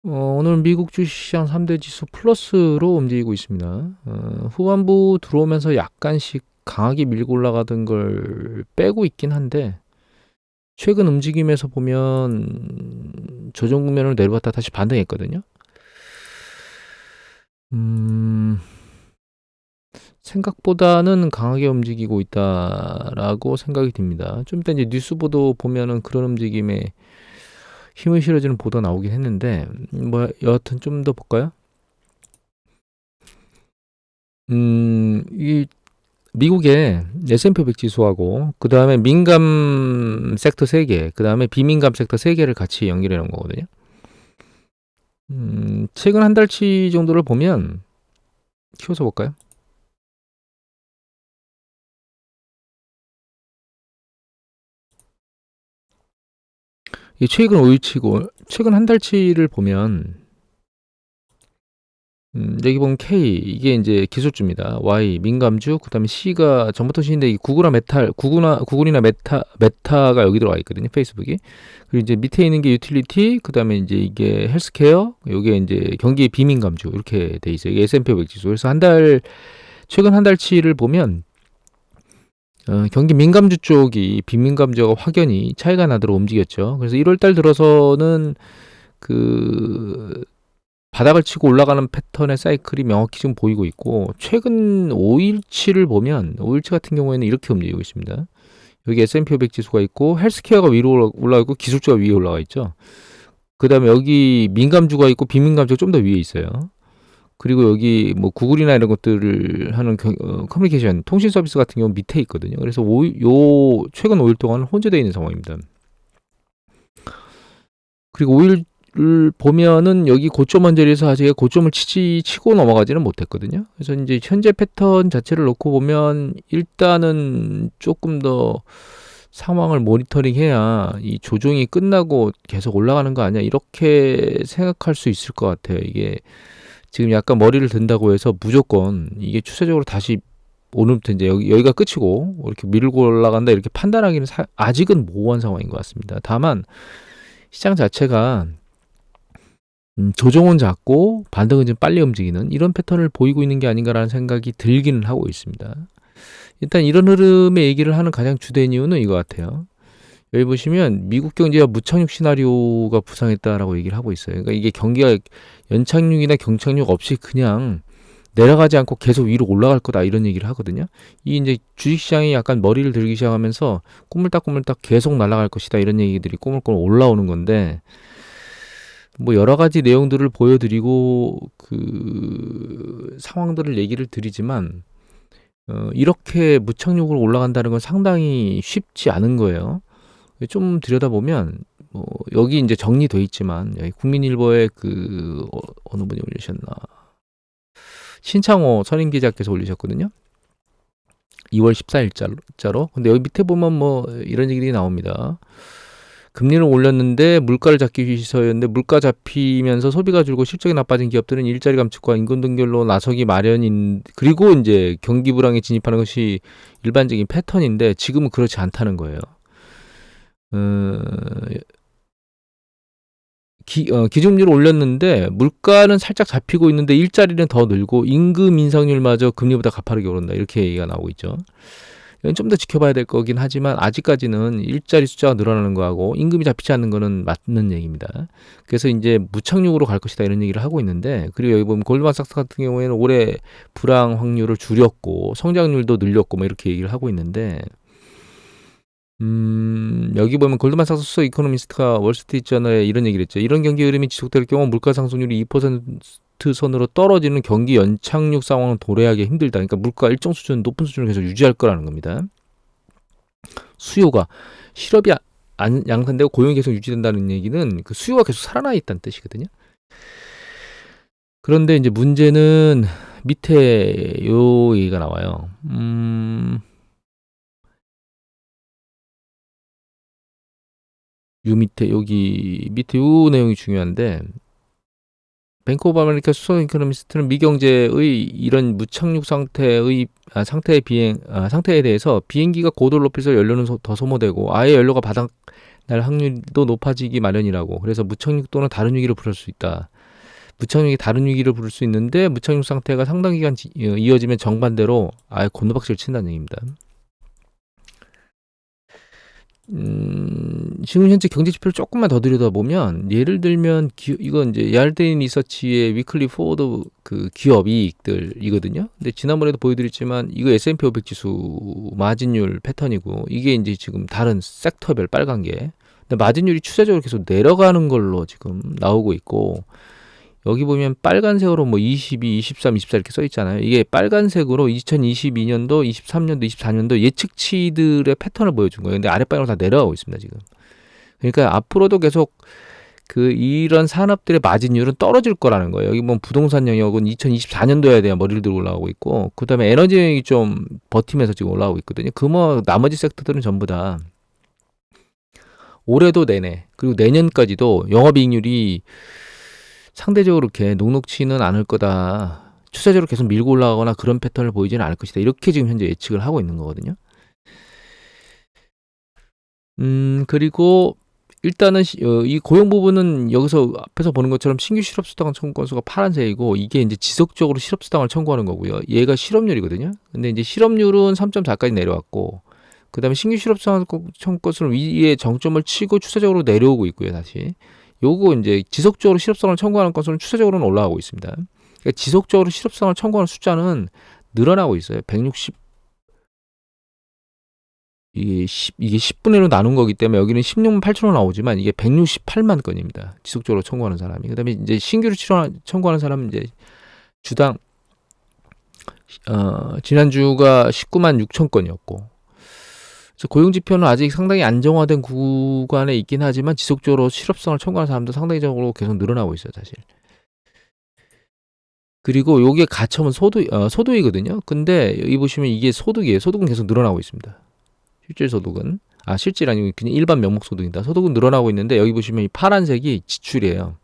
오늘 미국 주식시장 3대 지수 플러스로 움직이고 있습니다. 후반부 들어오면서 약간씩 강하게 밀고 올라가던 걸 빼고 있긴 한데, 최근 움직임에서 보면 조정 국면으로 내려왔다 다시 반등했거든요. 생각보다는 강하게 움직이고 있다라고 생각이 듭니다. 좀 이따 이제 뉴스 보도 보면은 그런 움직임에 힘을 실어주는 보도 나오긴 했는데, 여하튼 좀 더 볼까요? 이 미국의 S&P 500 지수하고 그 다음에 민감 섹터 3개, 그 다음에 비민감 섹터 3개를 같이 연결해 놓은 거거든요. 최근 한 달치 정도를 보면 키워서 볼까요? 이 최근 5일치고 최근 한 달치를 보면 여기 보면 K 이게 이제 기술주입니다. Y 민감주, 그다음에 C가 정보통신인데 이 구글이나 메타가 여기 들어와 있거든요. 페이스북이. 그리고 이제 밑에 있는 게 유틸리티, 그다음에 이제 이게 헬스케어, 요게 이제 경기 비민감주 이렇게 돼 있어요. 이게 S&P 500 지수. 그래서 최근 한 달치를 보면 경기 민감주 쪽이 비민감주가 확연히 차이가 나도록 움직였죠. 그래서 1월 달 들어서는 그 바닥을 치고 올라가는 패턴의 사이클이 명확히 지금 보이고 있고, 최근 5일치를 보면 5일치 같은 경우에는 이렇게 움직이고 있습니다. 여기 S&P 500 지수가 있고 헬스케어가 위로 올라가 있고 기술주가 위에 올라가 있죠. 그 다음에 여기 민감주가 있고 비민감주가 좀 더 위에 있어요. 그리고 여기 뭐 구글이나 이런 것들을 하는 커뮤니케이션 통신 서비스 같은 경우 밑에 있거든요. 그래서 최근 5일 동안 혼재되어 있는 상황입니다. 그리고 5일을 보면은 여기 고점 언저리에서 아직 고점을 치고 넘어가지는 못했거든요. 그래서 이제 현재 패턴 자체를 놓고 보면 일단은 조금 더 상황을 모니터링해야 이 조정이 끝나고 계속 올라가는 거 아니야, 이렇게 생각할 수 있을 것 같아요. 이게 지금 약간 머리를 든다고 해서 무조건 이게 추세적으로 다시 오늘부터 이제 여기가 끝이고 이렇게 밀고 올라간다 이렇게 판단하기는 아직은 모호한 상황인 것 같습니다. 다만 시장 자체가 조정은 작고 반등은 좀 빨리 움직이는 이런 패턴을 보이고 있는 게 아닌가라는 생각이 들기는 하고 있습니다. 일단 이런 흐름의 얘기를 하는 가장 주된 이유는 이거 같아요. 여기 보시면 미국 경제가 무착륙 시나리오가 부상했다라고 얘기를 하고 있어요. 그러니까 이게 경기가 연착륙이나 경착륙 없이 그냥 내려가지 않고 계속 위로 올라갈 거다 이런 얘기를 하거든요. 이 이제 주식시장이 약간 머리를 들기 시작하면서 꾸물딱꾸물딱 계속 날아갈 것이다 이런 얘기들이 꾸물꾸물 올라오는 건데, 뭐 여러 가지 내용들을 보여드리고 그 상황들을 얘기를 드리지만 이렇게 무착륙으로 올라간다는 건 상당히 쉽지 않은 거예요. 좀 들여다보면 여기 이제 정리돼 있지만 여기 국민일보에 어느 분이 올리셨나, 신창호 선임 기자께서 올리셨거든요. 2월 14일자로. 근데 여기 밑에 보면 뭐 이런 얘기들이 나옵니다. 금리를 올렸는데 물가를 잡기 위해서였는데 물가 잡히면서 소비가 줄고 실적이 나빠진 기업들은 일자리 감축과 인건 동결로 나서기 마련인, 그리고 이제 경기 불황에 진입하는 것이 일반적인 패턴인데 지금은 그렇지 않다는 거예요. 기준금리를 올렸는데 물가는 살짝 잡히고 있는데 일자리는 더 늘고 임금 인상률마저 금리보다 가파르게 오른다 이렇게 얘기가 나오고 있죠. 이건 좀 더 지켜봐야 될 거긴 하지만 아직까지는 일자리 숫자가 늘어나는 거하고 임금이 잡히지 않는 거는 맞는 얘기입니다. 그래서 이제 무착륙으로 갈 것이다 이런 얘기를 하고 있는데, 그리고 여기 보면 골드만삭스 같은 경우에는 올해 불황 확률을 줄였고 성장률도 늘렸고 뭐 이렇게 얘기를 하고 있는데, 여기 보면 골드만삭스 이코노미스트가 월스트리트저널에 이런 얘기를 했죠. 이런 경기 흐름이 지속될 경우 물가 상승률이 2% 선으로 떨어지는 경기 연착륙 상황은 도래하기 힘들다. 그러니까 물가 일정 수준, 높은 수준을 계속 유지할 거라는 겁니다. 수요가, 실업이 양산되고 고용이 계속 유지된다는 얘기는 그 수요가 계속 살아나 있다는 뜻이거든요. 그런데 이제 문제는 밑에 요 얘기가 나와요. 여기 밑에 요 내용이 중요한데, 뱅크 오브 아메리카 수석 이코노미스트는 미경제의 이런 무착륙 상태에 대해서 비행기가 고도를 높여서 연료는 더 소모되고 아예 연료가 바닥 날 확률도 높아지기 마련이라고. 그래서 무착륙 또는 다른 위기를 부를 수 있다. 무착륙이 다른 위기를 부를 수 있는데 무착륙 상태가 상당 기간 이어지면 정반대로 아예 곤두박질 친다는 얘기입니다. 지금 현재 경제 지표를 조금만 더 들여다보면, 예를 들면 이건 이제 야르데인 리서치의 위클리 포워드 그 기업 이익들이거든요. 근데 지난번에도 보여드렸지만 이거 S&P 500 지수 마진율 패턴이고, 이게 이제 지금 다른 섹터별 빨간 게, 근데 마진율이 추세적으로 계속 내려가는 걸로 지금 나오고 있고, 여기 보면 빨간색으로 뭐 22, 23, 24 이렇게 써 있잖아요. 이게 빨간색으로 2022년도, 23년도, 24년도 예측치들의 패턴을 보여준 거예요. 근데 아랫방으로 다 내려가고 있습니다, 지금. 그러니까 앞으로도 계속 이런 산업들의 마진율은 떨어질 거라는 거예요. 여기 보면 부동산 영역은 2024년도에 대한 머리를 들고 올라가고 있고, 그 다음에 에너지 영역이 좀 버티면서 지금 올라가고 있거든요. 나머지 섹터들은 전부 다 올해도 내내, 그리고 내년까지도 영업이익률이 상대적으로 이렇게 녹록치는 않을 거다. 추세적으로 계속 밀고 올라가거나 그런 패턴을 보이지는 않을 것이다. 이렇게 지금 현재 예측을 하고 있는 거거든요. 그리고 일단은 이 고용 부분은 여기서 앞에서 보는 것처럼 신규 실업수당 청구 건수가 파란색이고, 이게 이제 지속적으로 실업수당을 청구하는 거고요. 얘가 실업률이거든요. 근데 이제 실업률은 3.4까지 내려왔고, 그 다음에 신규 실업수당 청구 건수는 위에 정점을 치고 추세적으로 내려오고 있고요, 다시. 요거 이제 지속적으로 실업수당을 청구하는 건수는 추세적으로는 올라가고 있습니다. 그러니까 지속적으로 실업수당을 청구하는 숫자는 늘어나고 있어요. 160, 이게 10분의 1로 나눈 거기 때문에 여기는 16만 8천원 나오지만 이게 168만 건입니다. 지속적으로 청구하는 사람이. 그 다음에 이제 신규로 청구하는 사람은 이제 주당, 지난주가 19만 6천 건이었고, 고용지표는 아직 상당히 안정화된 구간에 있긴 하지만 지속적으로 실업수당을 청구하는 사람도 상당히적으로 계속 늘어나고 있어요, 사실. 그리고 요게 가처분 소득이거든요. 근데 여기 보시면 이게 소득이에요. 소득은 계속 늘어나고 있습니다. 실질 소득은, 실질 아니고 그냥 일반 명목 소득입니다. 소득은 늘어나고 있는데, 여기 보시면 이 파란색이 지출이에요.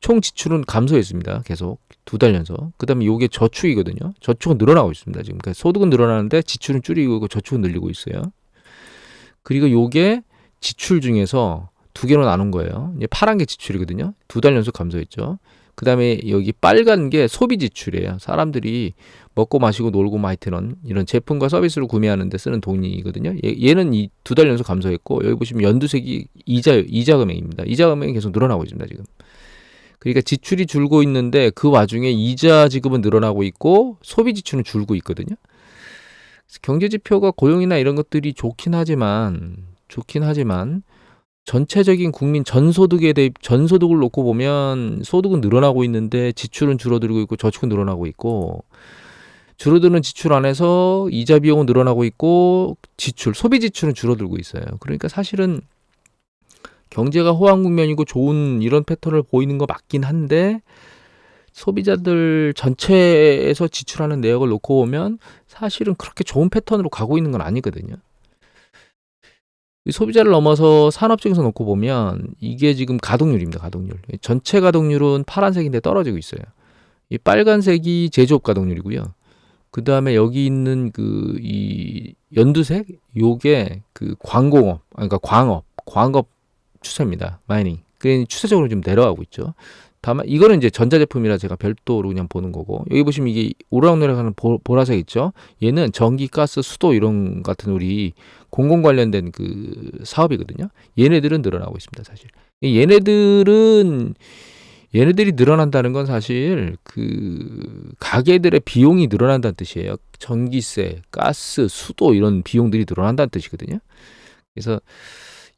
총 지출은 감소했습니다. 계속 2달 연속. 그 다음에 요게 저축이거든요. 저축은 늘어나고 있습니다, 지금. 그러니까 소득은 늘어나는데 지출은 줄이고 있고 저축은 늘리고 있어요. 그리고 요게 지출 중에서 두 개로 나눈 거예요. 이제 파란 게 지출이거든요. 2달 연속 감소했죠. 그 다음에 여기 빨간 게 소비 지출이에요. 사람들이 먹고 마시고 놀고 마이트는 이런 제품과 서비스를 구매하는 데 쓰는 돈이거든요. 얘는 이 2달 연속 감소했고, 여기 보시면 연두색이 이자 금액입니다. 이자 금액이 계속 늘어나고 있습니다, 지금. 그러니까 지출이 줄고 있는데 그 와중에 이자 지급은 늘어나고 있고 소비 지출은 줄고 있거든요. 경제 지표가 고용이나 이런 것들이 좋긴 하지만 전체적인 국민 전소득을 놓고 보면 소득은 늘어나고 있는데 지출은 줄어들고 있고 저축은 늘어나고 있고, 줄어드는 지출 안에서 이자 비용은 늘어나고 있고 소비 지출은 줄어들고 있어요. 그러니까 사실은 경제가 호황 국면이고 좋은 이런 패턴을 보이는 거 맞긴 한데, 소비자들 전체에서 지출하는 내역을 놓고 보면 사실은 그렇게 좋은 패턴으로 가고 있는 건 아니거든요. 소비자를 넘어서 산업 쪽에서 놓고 보면 이게 지금 가동률입니다. 가동률. 전체 가동률은 파란색인데 떨어지고 있어요. 이 빨간색이 제조업 가동률이고요. 그 다음에 여기 있는 이 연두색, 요게 광공업, 그러니까 광업 추세입니다. 마이닝. 그게 추세적으로 좀 내려가고 있죠. 다만 이거는 이제 전자제품이라 제가 별도로 그냥 보는 거고, 여기 보시면 이게 오르락내락하는 보라색 있죠. 얘는 전기, 가스, 수도 이런 같은 우리 공공 관련된 사업이거든요. 얘네들은 늘어나고 있습니다, 사실. 얘네들이 늘어난다는 건 사실 가게들의 비용이 늘어난다는 뜻이에요. 전기세, 가스, 수도 이런 비용들이 늘어난다는 뜻이거든요. 그래서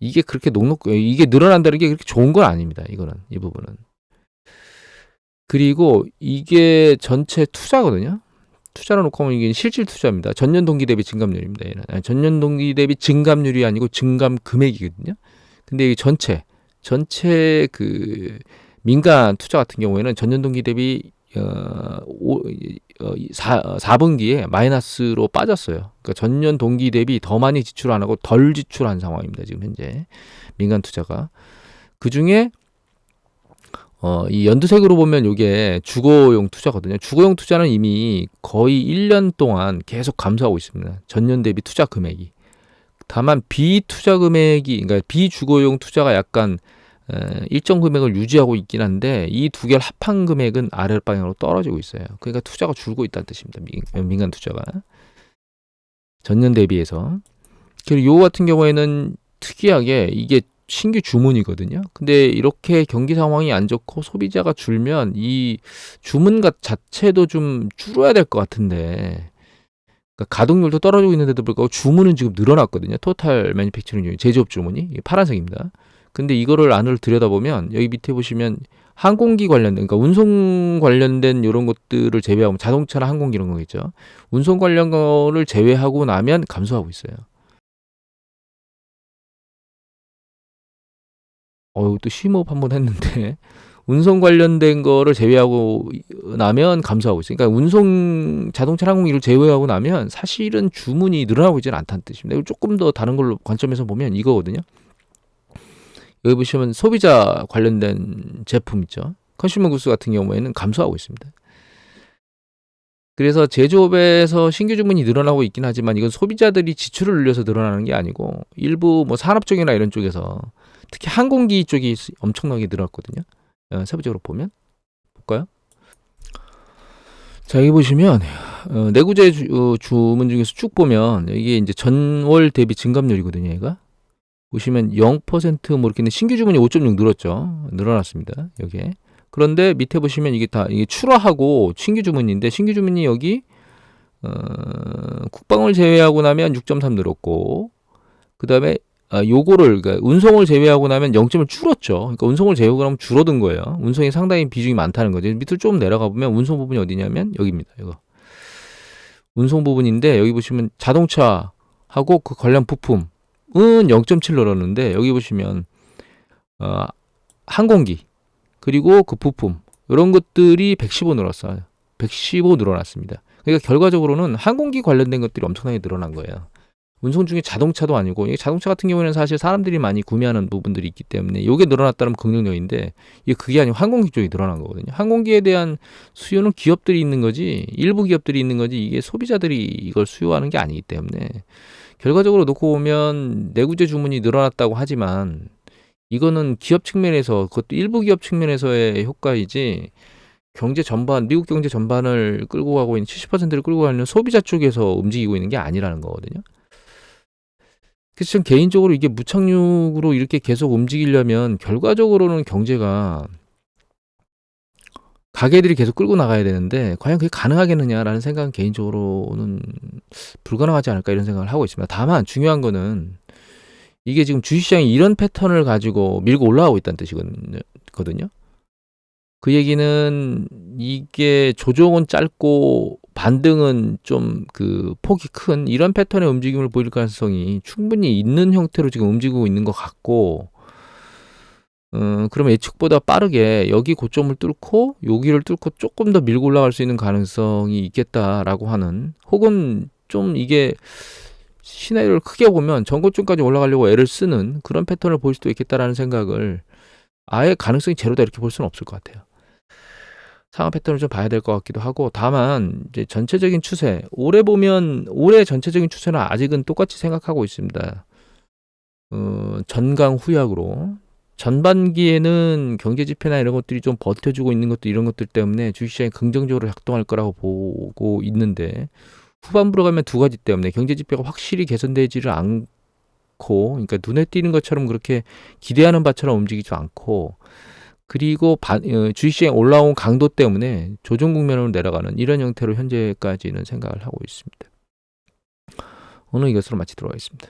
이게 그렇게 이게 늘어난다는 게 그렇게 좋은 건 아닙니다. 이 부분은. 그리고 이게 전체 투자거든요. 투자로 놓고 보면 이게 실질 투자입니다. 전년 동기 대비 증감률입니다. 얘는. 전년 동기 대비 증감률이 아니고 증감 금액이거든요. 근데 이 전체 민간 투자 같은 경우에는 전년 동기 대비 4분기에 마이너스로 빠졌어요. 그러니까 전년 동기 대비 더 많이 지출 안 하고 덜 지출한 상황입니다, 지금 현재 민간 투자가. 그 중에 이 연두색으로 보면 이게 주거용 투자거든요. 주거용 투자는 이미 거의 1년 동안 계속 감소하고 있습니다. 전년 대비 투자 금액이. 다만 비투자 금액이 그러니까 비주거용 투자가 약간 일정 금액을 유지하고 있긴 한데 이 두 개를 합한 금액은 아래 방향으로 떨어지고 있어요. 그러니까 투자가 줄고 있다는 뜻입니다. 민간 투자가 전년 대비해서. 그리고 요 같은 경우에는 특이하게 이게 신규 주문이거든요. 근데 이렇게 경기 상황이 안 좋고 소비자가 줄면 이 주문 자체도 좀 줄어야 될 것 같은데, 그러니까 가동률도 떨어지고 있는데도 불구하고 주문은 지금 늘어났거든요. 토탈 매니팩처링 중에 제조업 주문이 이게 파란색입니다. 근데 이거를 안을 들여다보면 여기 밑에 보시면 항공기 관련된, 그러니까 운송 관련된 이런 것들을 제외하고 자동차나 항공기 이런 거겠죠. 운송 관련 거를 제외하고 나면 감소하고 있어요. 또 심호흡 한번 했는데 운송 관련된 거를 제외하고 나면 감소하고 있어요. 그러니까 운송 자동차 항공기를 제외하고 나면 사실은 주문이 늘어나고 있지는 않다는 뜻입니다. 이걸 조금 더 다른 걸로 관점에서 보면 이거거든요. 여기 보시면 소비자 관련된 제품 있죠. 컨슈머 구스 같은 경우에는 감소하고 있습니다. 그래서 제조업에서 신규 주문이 늘어나고 있긴 하지만 이건 소비자들이 지출을 늘려서 늘어나는 게 아니고 일부 뭐 산업 쪽이나 이런 쪽에서 특히 항공기 쪽이 엄청나게 늘었거든요. 세부적으로 보면 볼까요? 자, 여기 보시면 내구재 주문 중에서 쭉 보면 이게 이제 전월 대비 증감률이거든요. 얘가 보시면 0%뭐 이렇게 신규 주문이 5.6 늘었죠. 늘어났습니다. 여기에. 그런데 밑에 보시면 이게 출하하고 신규 주문인데 신규 주문이 여기 국방을 제외하고 나면 6.3 늘었고, 그 다음에 요거를 그러니까 운송을 제외하고 나면 0점을 줄었죠. 그러니까 운송을 제외하고 나면 줄어든 거예요. 운송이 상당히 비중이 많다는 거죠. 밑으로 좀 내려가 보면 운송 부분이 어디냐면 여기입니다. 이거 운송 부분인데 여기 보시면 자동차하고 그 관련 부품은 0.7 늘었는데 여기 보시면 항공기 그리고 그 부품 이런 것들이 115 늘었어요. 115 늘어났습니다. 그러니까 결과적으로는 항공기 관련된 것들이 엄청나게 늘어난 거예요. 운송 중에 자동차도 아니고, 이게 자동차 같은 경우에는 사실 사람들이 많이 구매하는 부분들이 있기 때문에 이게 늘어났다면 긍정적인데 이게 그게 아니고 항공기 쪽이 늘어난 거거든요. 항공기에 대한 수요는 기업들이 있는 거지, 일부 기업들이 있는 거지, 이게 소비자들이 이걸 수요하는 게 아니기 때문에 결과적으로 놓고 보면 내구재 주문이 늘어났다고 하지만 이거는 기업 측면에서, 그것도 일부 기업 측면에서의 효과이지 경제 전반, 미국 경제 전반을 끌고 가고 있는 70%를 끌고 가는 소비자 쪽에서 움직이고 있는 게 아니라는 거거든요. 그래서 전 개인적으로 이게 무착륙으로 이렇게 계속 움직이려면 결과적으로는 경제가 가게들이 계속 끌고 나가야 되는데 과연 그게 가능하겠느냐라는 생각은 개인적으로는 불가능하지 않을까 이런 생각을 하고 있습니다. 다만 중요한 거는 이게 지금 주식시장이 이런 패턴을 가지고 밀고 올라가고 있다는 뜻이거든요. 그 얘기는 이게 조정은 짧고 반등은 좀 그 폭이 큰 이런 패턴의 움직임을 보일 가능성이 충분히 있는 형태로 지금 움직이고 있는 것 같고, 그러면 예측보다 빠르게 여기 고점을 뚫고 여기를 뚫고 조금 더 밀고 올라갈 수 있는 가능성이 있겠다라고 하는, 혹은 좀 이게 시나리오를 크게 보면 전고점까지 올라가려고 애를 쓰는 그런 패턴을 볼 수도 있겠다라는 생각을, 아예 가능성이 제로다 이렇게 볼 수는 없을 것 같아요. 상황 패턴을 좀 봐야 될 것 같기도 하고, 다만 이제 전체적인 추세, 올해 보면 올해 전체적인 추세는 아직은 똑같이 생각하고 있습니다. 전강 후약으로 전반기에는 경제 지표나 이런 것들이 좀 버텨주고 있는 것도 이런 것들 때문에 주식시장이 긍정적으로 작동할 거라고 보고 있는데, 후반부로 가면 두 가지 때문에 경제 지표가 확실히 개선되지를 않고, 그러니까 눈에 띄는 것처럼 그렇게 기대하는 바처럼 움직이지 않고, 그리고 주식시장에 올라온 강도 때문에 조정 국면으로 내려가는 이런 형태로 현재까지는 생각을 하고 있습니다. 오늘 이것으로 마치도록 하겠습니다.